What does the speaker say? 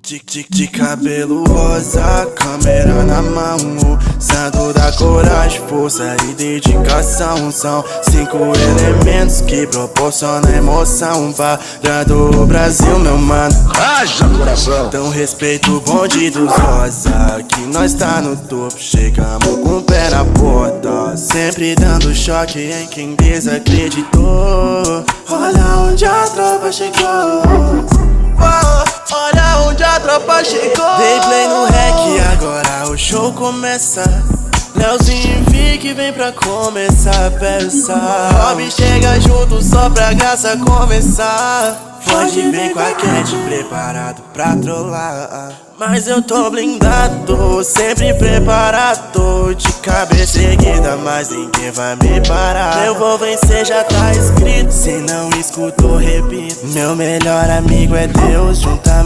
De cabelo rosa, câmera na mão, o santo da coragem, força e dedicação. São 5 elementos que proporcionam emoção parando o Brasil, meu mano. Haja coração. Então respeito o bonde dos rosa, que nós tá no topo, chegamos com o pé na porta, sempre dando choque em quem desacreditou. Olha onde a tropa chegou. Olha onde a tropa chegou. Dei play no rec, agora o show começa. Leozinho Vic vem pra começar a peça. Rob chega junto só pra graça começar. Pode vir com a Cat preparado pra trollar, mas eu tô blindado, sempre preparado. De cabeça erguida, mas ninguém vai me parar. Eu vou vencer, já tá escrito, se não escutou, repito. Meu melhor amigo é Deus, juntamente